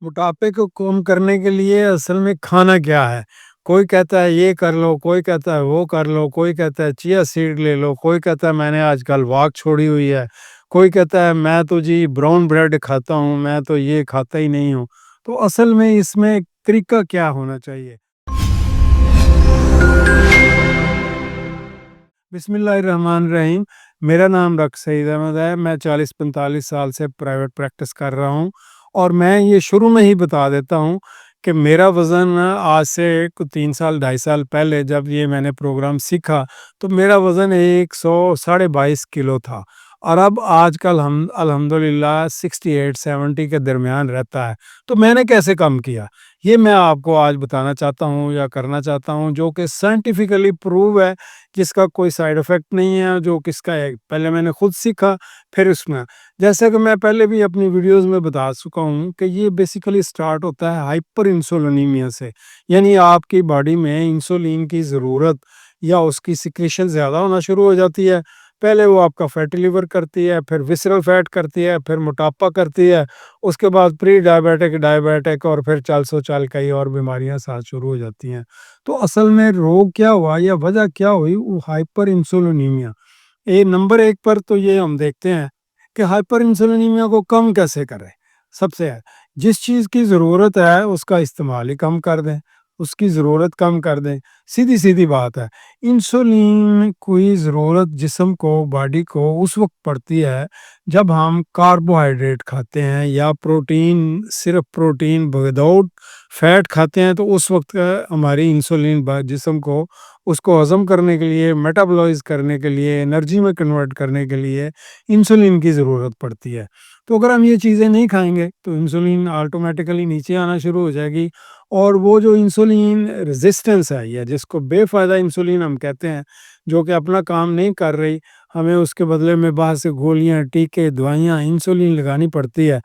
موٹاپے کو کم کرنے کے لیے اصل میں کھانا کیا ہے؟ کوئی کہتا ہے یہ کر لو، کوئی کہتا ہے وہ کر لو، کوئی کہتا ہے چیا سیڈ لے لو، کوئی کہتا ہے میں نے آج کل واک چھوڑی ہوئی ہے، کوئی کہتا ہے میں تو جی براؤن بریڈ کھاتا ہوں، میں تو یہ کھاتا ہی نہیں ہوں۔ تو اصل میں اس میں طریقہ کیا ہونا چاہیے؟ بسم اللہ الرحمن الرحیم۔ میرا نام ڈاکٹر سعید احمد ہے۔ میں 40-45 سال سے پرائیویٹ پریکٹس کر رہا ہوں، اور میں یہ شروع میں ہی بتا دیتا ہوں کہ میرا وزن آج سے 3 سال 2.5 سال پہلے جب یہ میں نے پروگرام سیکھا تو میرا وزن 122 کلو تھا، اور اب آج کل ہم الحمدللہ 68-70 کے درمیان رہتا ہے۔ تو میں نے کیسے کم کیا، یہ میں آپ کو آج بتانا چاہتا ہوں یا کرنا چاہتا ہوں، جو کہ سائنٹیفکلی پروو ہے، جس کا کوئی سائیڈ افیکٹ نہیں ہے، جو کس کا ہے پہلے میں نے خود سیکھا پھر اس میں، جیسا کہ میں پہلے بھی اپنی ویڈیوز میں بتا چکا ہوں کہ یہ بیسیکلی سٹارٹ ہوتا ہے ہائپر انسولینیمیا سے، یعنی آپ کی باڈی میں انسولین کی ضرورت یا اس کی سیکریشن زیادہ ہونا شروع ہو جاتی ہے۔ پہلے وہ آپ کا فیٹی لیور کرتی ہے، پھر وسرل فیٹ کرتی ہے، پھر موٹاپا کرتی ہے، اس کے بعد پری ڈائبیٹک اور پھر 400 کئی اور بیماریاں ساتھ شروع ہو جاتی ہیں۔ تو اصل میں روگ کیا ہوا یا وجہ کیا ہوئی؟ وہ ہائپر انسولینیمیا۔ نمبر 1 پر تو یہ ہم دیکھتے ہیں کہ ہائپر انسولینیمیا کو کم کیسے کریں۔ سب سے جس چیز کی ضرورت ہے اس کا استعمال ہی کم کر دیں، اس کی ضرورت کم کر دیں، سیدھی بات ہے۔ انسولین کوئی ضرورت جسم کو، باڈی کو اس وقت پڑتی ہے جب ہم کاربوہائیڈریٹ کھاتے ہیں یا پروٹین، صرف پروٹین وداؤٹ فیٹ کھاتے ہیں، تو اس وقت ہماری انسولین جسم کو اس کو ہضم کرنے کے لیے، میٹابولائز کرنے کے لیے، انرجی میں کنورٹ کرنے کے لیے انسولین کی ضرورت پڑتی ہے۔ تو اگر ہم یہ چیزیں نہیں کھائیں گے تو انسولین آٹومیٹیکلی نیچے آنا شروع ہو جائے گی، اور وہ جو انسولین ریزسٹنس ہے یا جس کو بے فائدہ انسولین ہم کہتے ہیں، جو کہ اپنا کام نہیں کر رہی، ہمیں اس کے بدلے میں باہر سے گولیاں، ٹیکے، دوائیاں، انسولین لگانی پڑتی ہے،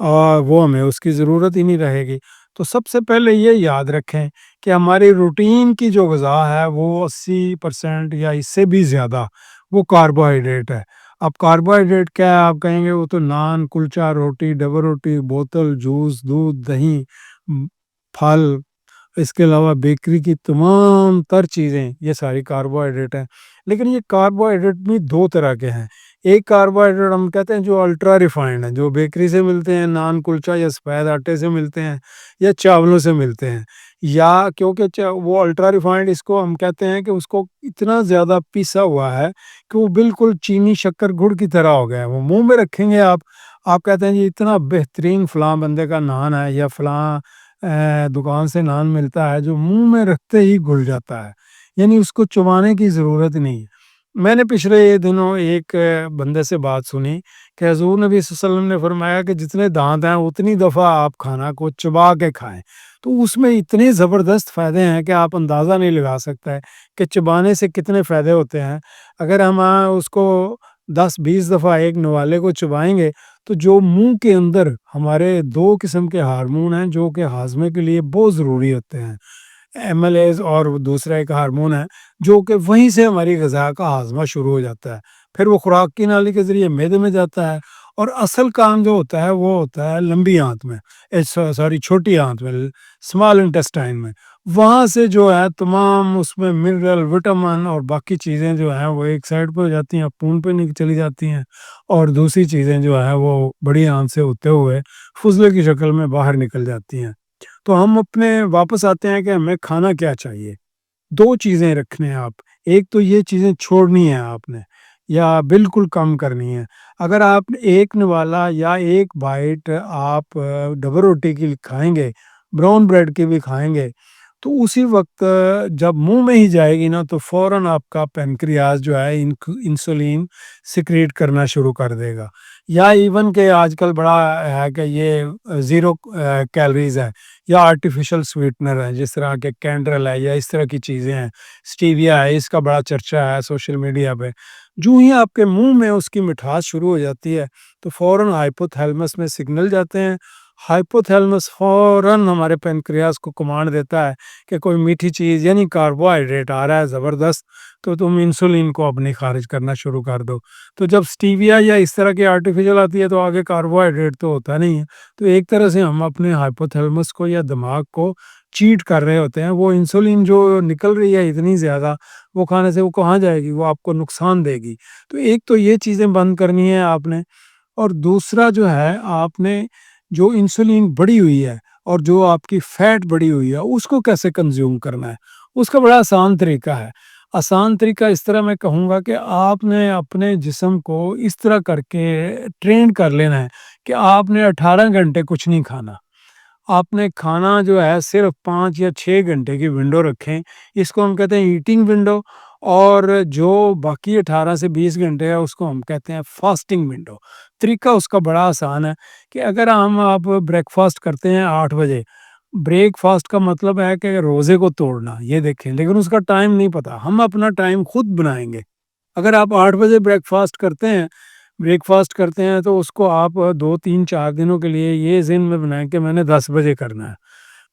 اور وہ ہمیں اس کی ضرورت ہی نہیں رہے گی۔ تو سب سے پہلے یہ یاد رکھیں کہ ہماری روٹین کی جو غذا ہے وہ 80% یا اس سے بھی زیادہ وہ کاربوہائیڈریٹ ہے۔ اب کاربوہائیڈریٹ کیا ہے؟ آپ کہیں گے وہ تو نان، کلچا، روٹی، ڈبل روٹی، بوتل، جوس، دودھ، دہی، پھل، اس کے علاوہ بیکری کی تمام تر چیزیں، یہ ساری کاربوہائیڈریٹ ہیں۔ لیکن یہ کاربوہائیڈریٹ بھی 2 طرح کے ہیں۔ ایک کاربوہائیڈریٹ ہم کہتے ہیں جو الٹرا ریفائنڈ ہیں، جو بیکری سے ملتے ہیں، نان، کلچا یا سفید آٹے سے ملتے ہیں یا چاولوں سے ملتے ہیں، یا کیونکہ وہ الٹرا ریفائنڈ اس کو ہم کہتے ہیں کہ اس کو اتنا زیادہ پیسا ہوا ہے کہ وہ بالکل چینی شکر گڑ کی طرح ہو گیا ہے۔ وہ منہ میں رکھیں گے آپ کہتے ہیں جی اتنا بہترین فلاں بندے کا نان ہے یا فلاں دکان سے نان ملتا ہے، جو منہ میں رکھتے ہی گھل جاتا ہے، یعنی اس کو چبانے کی ضرورت نہیں ہے۔ میں نے پچھلے دنوں ایک بندے سے بات سنی کہ حضور نبی صلی اللہ علیہ وسلم نے فرمایا کہ جتنے دانت ہیں اتنی دفعہ آپ کھانا کو چبا کے کھائیں، تو اس میں اتنے زبردست فائدے ہیں کہ آپ اندازہ نہیں لگا سکتے کہ چبانے سے کتنے فائدے ہوتے ہیں۔ اگر ہم اس کو 10-20 دفعہ ایک نوالے کو چبائیں گے تو جو منہ کے اندر ہمارے 2 قسم کے ہارمون ہیں جو کہ ہاضمے کے لیے بہت ضروری ہوتے ہیں، ایم ایل ایز، اور دوسرا ایک ہارمون ہے جو کہ وہیں سے ہماری غذا کا ہاضمہ شروع ہو جاتا ہے، پھر وہ خوراک کی نالی کے ذریعے معدے میں جاتا ہے، اور اصل کام جو ہوتا ہے وہ ہوتا ہے لمبی آنت میں، چھوٹی آنت میں، اسمال انٹسٹائن میں۔ وہاں سے جو ہے تمام اس میں منرل، وٹامن اور باقی چیزیں جو ہیں وہ ایک سائڈ پہ ہو جاتی ہیں، خون پہ چلی جاتی ہیں، اور دوسری چیزیں جو ہیں وہ بڑی آنت سے ہوتے ہوئے فضلے کی شکل میں باہر نکل جاتی ہیں۔ تو ہم اپنے واپس آتے ہیں کہ ہمیں کھانا کیا چاہیے۔ 2 چیزیں رکھنے ہیں آپ، ایک تو یہ چیزیں چھوڑنی ہیں آپ نے یا بالکل کم کرنی ہے۔ اگر آپ ایک نوالا یا ایک بائٹ آپ ڈبل روٹی کی کھائیں گے، براؤن بریڈ کی بھی کھائیں گے، تو اسی وقت جب منہ میں ہی جائے گی نا تو فوراً آپ کا پینکریاس جو ہے انسولین سیکریٹ کرنا شروع کر دے گا۔ یا ایون کہ آج کل بڑا ہے کہ یہ 0 کیلریز ہے یا آرٹیفیشل سویٹنر ہے، جس طرح کے کینڈل ہے یا اس طرح کی چیزیں ہیں، سٹیویا ہے، اس کا بڑا چرچا ہے سوشل میڈیا پہ۔ جو ہی آپ کے منہ میں اس کی مٹھاس شروع ہو جاتی ہے تو فوراً ہائپوتھیلمس میں سگنل جاتے ہیں، ہائپوتھیلمس فوراً ہمارے پینکریاس کو کمانڈ دیتا ہے کہ کوئی میٹھی چیز یعنی کاربوہائیڈریٹ آ رہا ہے زبردست، تو تم انسولین کو اپنی خارج کرنا شروع کر دو۔ تو جب سٹیویا یا اس طرح کی آرٹیفیشل آتی ہے تو آگے کاربوہائیڈریٹ تو ہوتا نہیں ہے، تو ایک طرح سے ہم اپنے ہائپوتھیلمس کو یا دماغ کو چیٹ کر رہے ہوتے ہیں۔ وہ انسولین جو نکل رہی ہے اتنی زیادہ، وہ کھانے سے وہ کہاں جائے گی، وہ آپ کو نقصان دے گی۔ تو ایک تو یہ چیزیں بند کرنی ہے آپ نے، اور دوسرا جو ہے آپ نے جو انسولین بڑھی ہوئی ہے اور جو آپ کی فیٹ بڑھی ہوئی ہے اس کو کیسے کنزیوم کرنا ہے، اس کا بڑا آسان طریقہ ہے۔ آسان طریقہ اس طرح میں کہوں گا کہ آپ نے اپنے جسم کو اس طرح کر کے ٹرین کر لینا ہے کہ آپ نے 18 گھنٹے کچھ نہیں کھانا۔ آپ نے کھانا جو ہے صرف 5 یا 6 گھنٹے کی ونڈو رکھیں، اس کو ہم کہتے ہیں ایٹنگ ونڈو، اور جو باقی 18 سے 20 گھنٹے ہے اس کو ہم کہتے ہیں فاسٹنگ ونڈو۔ طریقہ اس کا بڑا آسان ہے کہ اگر آپ بریک فاسٹ کرتے ہیں 8 بجے، بریک فاسٹ کا مطلب ہے کہ روزے کو توڑنا، یہ دیکھیں، لیکن اس کا ٹائم نہیں پتا، ہم اپنا ٹائم خود بنائیں گے۔ اگر آپ 8 بجے بریک فاسٹ کرتے ہیں تو اس کو آپ 2 3 4 دنوں کے لیے یہ ذہن میں بنائیں کہ میں نے 10 بجے کرنا ہے۔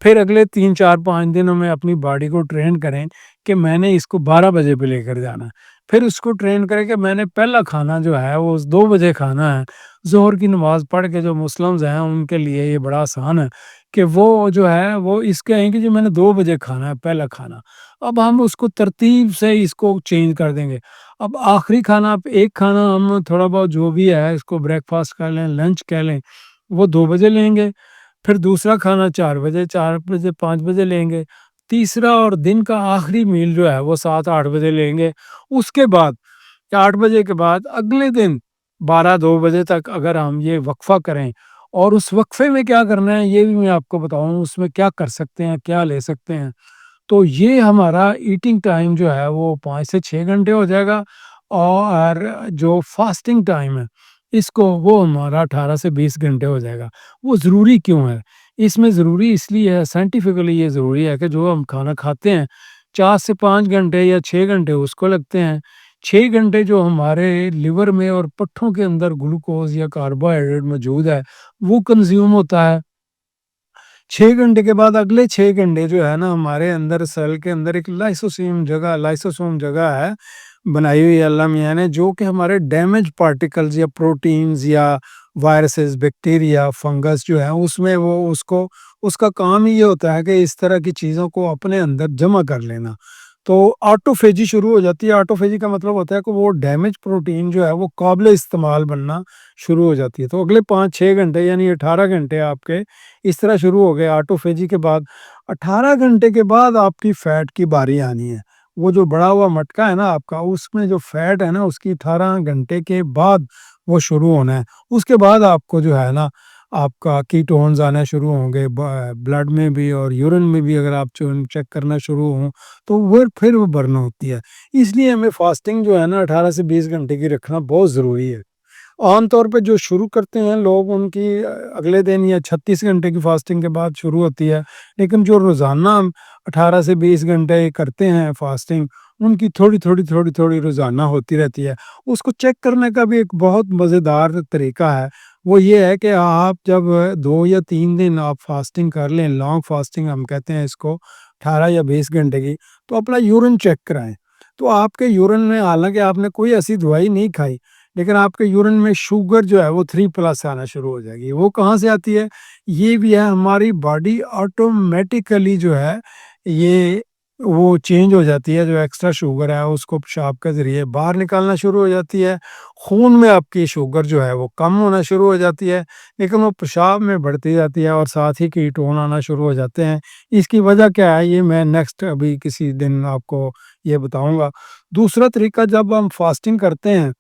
پھر اگلے 3 4 5 دنوں میں اپنی باڈی کو ٹرین کریں کہ میں نے اس کو 12 بجے پہ لے کر جانا ہے۔ پھر اس کو ٹرین کریں کہ میں نے پہلا کھانا جو ہے وہ 2 بجے کھانا ہے۔ ظہر کی نماز پڑھ کے جو مسلمز ہیں ان کے لیے یہ بڑا آسان ہے کہ وہ جو ہے وہ اس کے ہیں کہ جو میں نے 2 بجے کھانا ہے پہلا کھانا۔ اب ہم اس کو ترتیب سے اس کو چینج کر دیں گے۔ اب آخری کھانا، ایک کھانا ہم تھوڑا بہت جو بھی ہے اس کو بریک فاسٹ کر لیں، لنچ کہہ لیں، وہ 2 بجے لیں گے۔ پھر دوسرا کھانا 4 بجے، 4 بجے 5 بجے لیں گے۔ تیسرا اور دن کا آخری میل جو ہے وہ 7 8 بجے لیں گے۔ اس کے بعد 8 بجے کے بعد اگلے دن 12 2 بجے تک اگر ہم یہ وقفہ کریں، اور اس وقفے میں کیا کرنا ہے یہ بھی میں آپ کو بتاؤں، اس میں کیا کر سکتے ہیں، کیا لے سکتے ہیں، تو یہ ہمارا ایٹنگ ٹائم جو ہے وہ 5 سے 6 گھنٹے ہو جائے گا، اور جو فاسٹنگ ٹائم ہے اس کو وہ ہمارا 18 سے 20 گھنٹے ہو جائے گا۔ وہ ضروری کیوں ہے؟ اس میں ضروری اس لیے ہے، سائنٹیفکلی یہ ضروری ہے کہ جو ہم کھانا کھاتے ہیں 4 سے 5 گھنٹے یا 6 گھنٹے اس کو لگتے ہیں۔ 6 گھنٹے جو ہمارے لیور میں اور پٹھوں کے اندر گلوکوز یا کاربوہائیڈریٹ موجود ہے وہ کنزیوم ہوتا ہے۔ 6 گھنٹے کے بعد اگلے 6 گھنٹے جو ہے نا ہمارے اندر سیل کے اندر ایک لائسوسوم جگہ ہے بنائی ہوئی ہے اللہ میاں نے، جو کہ ہمارے ڈیمیج پارٹیکلز یا پروٹینز یا وائرسز، بیکٹیریا، فنگس جو ہے اس میں وہ اس کا کام ہی یہ ہوتا ہے کہ اس طرح کی چیزوں کو اپنے اندر جمع کر لینا۔ تو آٹوفیجی شروع ہو جاتی ہے۔ آٹوفیجی کا مطلب ہوتا ہے کہ وہ ڈیمیج پروٹین جو ہے وہ قابل استعمال بننا شروع ہو جاتی ہے۔ تو اگلے 5 6 گھنٹے یعنی 18 گھنٹے آپ کے اس طرح شروع ہو گئے آٹوفیجی کے بعد۔ 18 گھنٹے کے بعد آپ کی فیٹ کی باری آنی ہے۔ وہ جو بڑا ہوا مٹکا ہے نا آپ کا، اس میں جو فیٹ ہے نا اس کی 18 گھنٹے کے بعد وہ شروع ہونا ہے۔ اس کے بعد آپ کو جو ہے نا آپ کا کیٹونز آنا شروع ہوں گے، بلڈ میں بھی اور یورین میں بھی اگر آپ چیک کرنا شروع ہوں تو وہ پھر وہ برن ہوتی ہے۔ اس لیے ہمیں فاسٹنگ جو ہے نا 18 سے 20 گھنٹے کی رکھنا بہت ضروری ہے۔ عام طور پہ جو شروع کرتے ہیں لوگ ان کی اگلے دن یا 36 گھنٹے کی فاسٹنگ کے بعد شروع ہوتی ہے، لیکن جو روزانہ 18 سے 20 گھنٹے کرتے ہیں فاسٹنگ، ان کی تھوڑی روزانہ ہوتی رہتی ہے۔ اس کو چیک کرنے کا بھی ایک بہت مزیدار طریقہ ہے، وہ یہ ہے کہ آپ جب 2 یا 3 دن آپ فاسٹنگ کر لیں، لانگ فاسٹنگ ہم کہتے ہیں اس کو، 18 یا 20 گھنٹے کی، تو اپنا یورین چیک کرائیں۔ تو آپ کے یورین میں، حالانکہ آپ نے کوئی ایسی دوائی نہیں کھائی، لیکن آپ کے یورین میں شوگر جو ہے وہ 3+ آنا شروع ہو جائے گی۔ وہ کہاں سے آتی ہے؟ یہ بھی ہے ہماری باڈی آٹومیٹیکلی جو ہے یہ وہ چینج ہو جاتی ہے، جو ایکسٹرا شوگر ہے اس کو پیشاب کے ذریعے باہر نکالنا شروع ہو جاتی ہے۔ خون میں آپ کی شوگر جو ہے وہ کم ہونا شروع ہو جاتی ہے، لیکن وہ پیشاب میں بڑھتی جاتی ہے، اور ساتھ ہی کیٹون آنا شروع ہو جاتے ہیں۔ اس کی وجہ کیا ہے یہ میں نیکسٹ ابھی کسی دن آپ کو یہ بتاؤں گا۔ دوسرا طریقہ، جب ہم فاسٹنگ کرتے ہیں،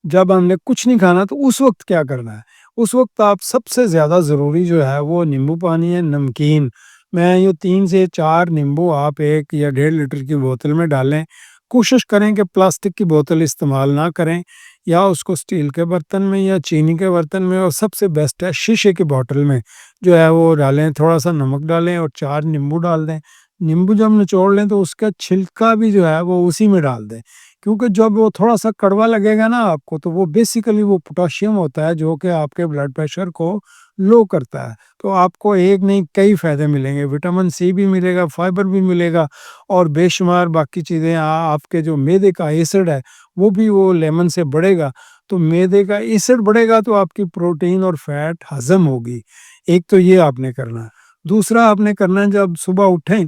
جب ہم نے کچھ نہیں کھانا، تو اس وقت کیا کرنا ہے؟ اس وقت آپ سب سے زیادہ ضروری جو ہے وہ نیمبو پانی ہے، نمکین۔ میں یہ 3 سے 4 نیمبو آپ 1 یا 1.5 لیٹر کی بوتل میں ڈالیں۔ کوشش کریں کہ پلاسٹک کی بوتل استعمال نہ کریں، یا اس کو اسٹیل کے برتن میں یا چینی کے برتن میں، اور سب سے بیسٹ ہے شیشے کی بوتل میں جو ہے وہ ڈالیں، تھوڑا سا نمک ڈالیں اور 4 نیمبو ڈال دیں۔ نیمبو جب نچوڑ لیں تو اس کا چھلکا بھی جو ہے وہ اسی میں ڈال دیں، کیونکہ جب وہ تھوڑا سا کڑوا لگے گا نا آپ کو، تو وہ بیسیکلی وہ پوٹاشیم ہوتا ہے جو کہ آپ کے بلڈ پریشر کو لو کرتا ہے۔ تو آپ کو ایک نہیں کئی فائدے ملیں گے، وٹامن سی بھی ملے گا، فائبر بھی ملے گا، اور بے شمار باقی چیزیں۔ آپ کے جو معدے کا ایسڈ ہے وہ بھی وہ لیمن سے بڑھے گا، تو معدے کا ایسڈ بڑھے گا تو آپ کی پروٹین اور فیٹ ہضم ہوگی۔ ایک تو یہ آپ نے کرنا ہے۔ دوسرا آپ نے کرنا ہے، جب صبح اٹھیں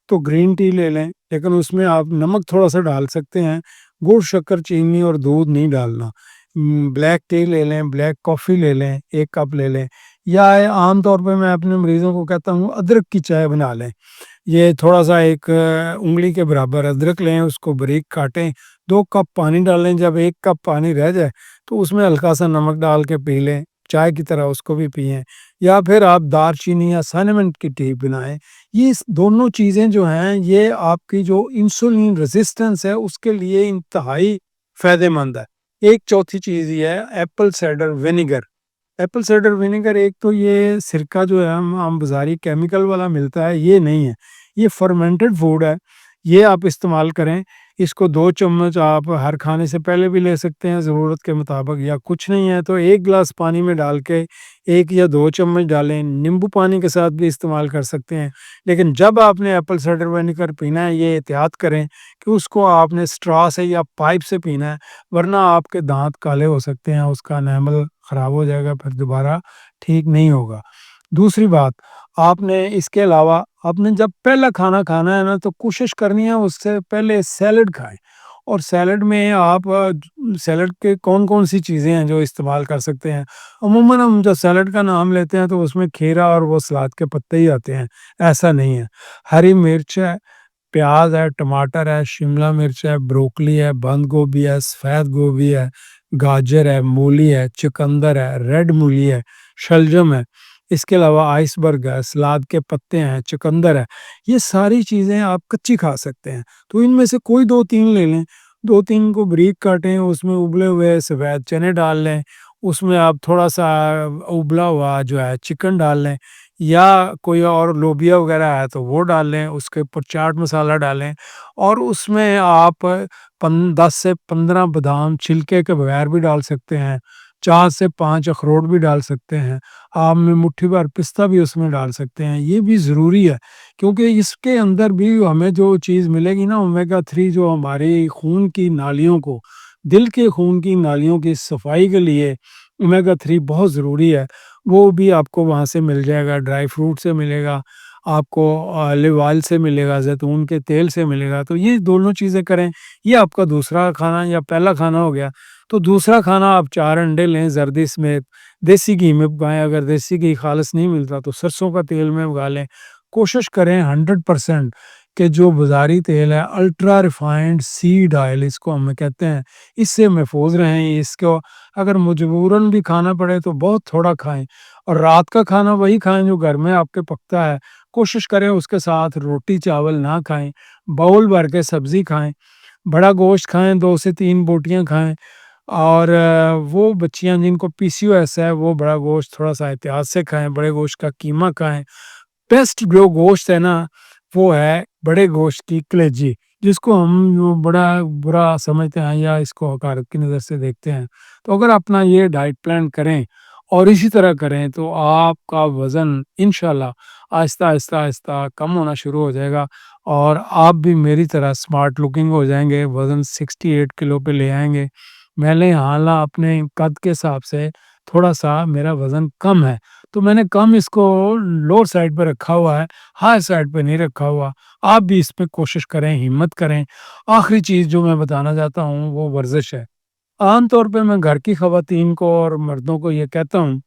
تو گرین ٹی لے لیں، لیکن اس میں آپ نمک تھوڑا سا ڈال سکتے ہیں، گڑ، شکر، چینی اور دودھ نہیں ڈالنا۔ بلیک ٹی لے لیں، بلیک کافی لے لیں، 1 کپ لے لیں، یا عام طور پہ میں اپنے مریضوں کو کہتا ہوں ادرک کی چائے بنا لیں۔ یہ تھوڑا سا ایک انگلی کے برابر ادرک لیں، اس کو باریک کاٹیں، 2 کپ پانی ڈالیں، جب 1 کپ پانی رہ جائے تو اس میں ہلکا سا نمک ڈال کے پی لیں، چائے کی طرح اس کو بھی پئیں، یا پھر آپ دار چینی یا سینمن کی ٹی بنائیں۔ یہ دونوں چیزیں جو ہیں یہ آپ کی جو انسولین ریزسٹنس ہے اس کے لیے انتہائی فائدہ مند ہے۔ ایک چوتھی چیز یہ ہے apple cider vinegar. Apple cider vinegar ایک تو یہ سرکہ جو ہے ہم بازاری کیمیکل والا ملتا ہے، یہ نہیں ہے، یہ فرمنٹڈ فوڈ ہے، یہ آپ استعمال کریں۔ اس کو 2 چمچ آپ ہر کھانے سے پہلے بھی لے سکتے ہیں ضرورت کے مطابق، یا کچھ نہیں ہے تو 1 گلاس پانی میں ڈال کے 1 یا 2 چمچ ڈالیں، نیمبو پانی کے ساتھ بھی استعمال کر سکتے ہیں۔ لیکن جب آپ نے ایپل سائڈر وینیگر پینا ہے یہ احتیاط کریں کہ اس کو آپ نے سٹرا سے یا پائپ سے پینا ہے، ورنہ آپ کے دانت کالے ہو سکتے ہیں، اس کا انیمل خراب ہو جائے گا، پھر دوبارہ ٹھیک نہیں ہوگا۔ دوسری بات، آپ نے اس کے علاوہ آپ نے جب پہلا کھانا کھانا ہے نا تو کوشش کرنی ہے اس سے پہلے سیلڈ کھائیں، اور سیلڈ میں آپ سیلڈ کے کون کون سی چیزیں ہیں جو استعمال کر سکتے ہیں۔ عموماً ہم جب سیلڈ کا نام لیتے ہیں تو اس میں کھیرا اور وہ سلاد کے پتے ہی آتے ہیں، ایسا نہیں ہے۔ ہری مرچ ہے، پیاز ہے، ٹماٹر ہے، شملہ مرچ ہے، بروکلی ہے، بند گوبھی ہے، سفید گوبھی ہے، گاجر ہے، مولی ہے، چکندر ہے، ریڈ مولی ہے، شلجم ہے، اس کے علاوہ آئس برگ ہے، سلاد کے پتے ہیں، چکندر ہے۔ یہ ساری چیزیں آپ کچی کھا سکتے ہیں، تو ان میں سے کوئی 2-3 لے لیں، 2-3 کو بریک کاٹیں، اس میں ابلے ہوئے سفید چنے ڈال لیں، اس میں آپ تھوڑا سا ابلا ہوا جو ہے چکن ڈال لیں، یا کوئی اور لوبیا وغیرہ ہے تو وہ ڈال لیں، اس کے اوپر چاٹ مسالہ ڈالیں، اور اس میں آپ 10 سے 15 بادام چھلکے کے بغیر بھی ڈال سکتے ہیں، 4 سے 5 اخروٹ بھی ڈال سکتے ہیں، آپ میں مٹھی بھر پستہ بھی اس میں ڈال سکتے ہیں۔ یہ بھی ضروری ہے کیونکہ اس کے اندر بھی ہمیں جو چیز ملے گی نا اومیگا 3، جو ہماری خون کی نالیوں کو، دل کے خون کی نالیوں کی صفائی کے لیے اومیگا 3 بہت ضروری ہے، وہ بھی آپ کو وہاں سے مل جائے گا، ڈرائی فروٹ سے ملے گا آپ کو، آلیو آئل سے ملے گا، زیتون کے تیل سے ملے گا۔ تو یہ دونوں چیزیں کریں، یہ آپ کا دوسرا کھانا یا پہلا کھانا ہو گیا۔ تو دوسرا کھانا آپ 4 انڈے لیں زردی سمیت، دیسی گھی میں پکائیں، اگر دیسی گھی خالص نہیں ملتا تو سرسوں کا تیل میں پکا لیں۔ کوشش کریں 100% کہ جو بازاری تیل ہے الٹرا ریفائنڈ سیڈ آئل اس کو ہم کہتے ہیں، اس سے محفوظ رہیں۔ اس کو اگر مجبوراً بھی کھانا پڑے تو بہت تھوڑا کھائیں، اور رات کا کھانا وہی کھائیں جو گھر میں آپ کے پکتا ہے۔ کوشش کریں اس کے ساتھ روٹی چاول نہ کھائیں، باؤل بھر کے سبزی کھائیں، بڑا گوشت کھائیں، 2 سے 3 بوٹیاں کھائیں، اور وہ بچیاں جن کو پی سی او ایس ہے وہ بڑا گوشت تھوڑا سا احتیاط سے کھائیں، بڑے گوشت کا قیمہ کھائیں۔ بیسٹ جو گوشت ہے نا وہ ہے بڑے گوشت کی کلیجی، جس کو ہم بڑا برا سمجھتے ہیں یا اس کو حقارت کی نظر سے دیکھتے ہیں۔ تو اگر اپنا یہ ڈائٹ پلان کریں اور اسی طرح کریں تو آپ کا وزن انشاءاللہ آہستہ آہستہ آہستہ کم ہونا شروع ہو جائے گا، اور آپ بھی میری طرح سمارٹ لکنگ ہو جائیں گے، وزن 68 کلو پہ لے آئیں گے۔ میں نے حالانکہ اپنے قد کے حساب سے تھوڑا سا میرا وزن کم ہے، تو میں نے کم اس کو لوور سائڈ پہ رکھا ہوا ہے، ہائی سائڈ پہ نہیں رکھا ہوا۔ آپ بھی اس پہ کوشش کریں، ہمت کریں۔ آخری چیز جو میں بتانا چاہتا ہوں وہ ورزش ہے۔ عام طور پہ میں گھر کی خواتین کو اور مردوں کو یہ کہتا ہوں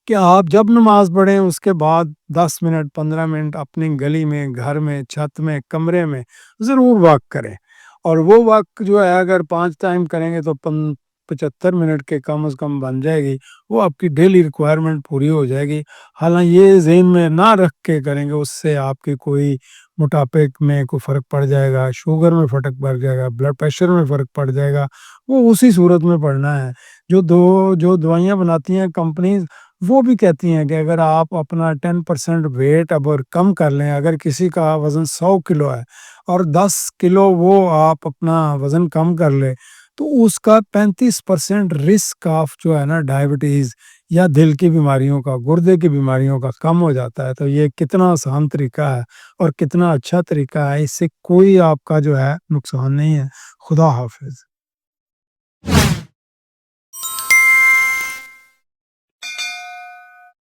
کہ آپ جب نماز پڑھیں اس کے بعد 10 منٹ 15 منٹ اپنی گلی میں، گھر میں، چھت میں، کمرے میں ضرور واک کریں، اور وہ واک جو ہے اگر 5 ٹائم کریں گے تو 75 منٹ کے کم از کم بن جائے گی، وہ آپ کی ڈیلی ریکوائرمنٹ پوری ہو جائے گی۔ حالانکہ یہ ذہن میں نہ رکھ کے کریں گے، اس سے آپ کی کوئی موٹاپے میں کوئی فرق پڑ جائے گا، شوگر میں فرق پڑ جائے گا، بلڈ پریشر میں فرق پڑ جائے گا، وہ اسی صورت میں پڑنا ہے۔ جو دوائیاں بناتی ہیں کمپنیز وہ بھی کہتی ہیں کہ اگر آپ اپنا 10% ویٹ اب کم کر لیں، اگر کسی کا وزن 100 کلو ہے اور 10 کلو وہ آپ اپنا وزن کم کر لے تو اس کا 35% رسک آف جو ہے نا ڈائبٹیز یا دل کی بیماریوں کا، گردے کی بیماریوں کا کم ہو جاتا ہے۔ تو یہ کتنا آسان طریقہ ہے اور کتنا اچھا طریقہ ہے، اس سے کوئی آپ کا جو ہے نقصان نہیں ہے۔ خدا حافظ۔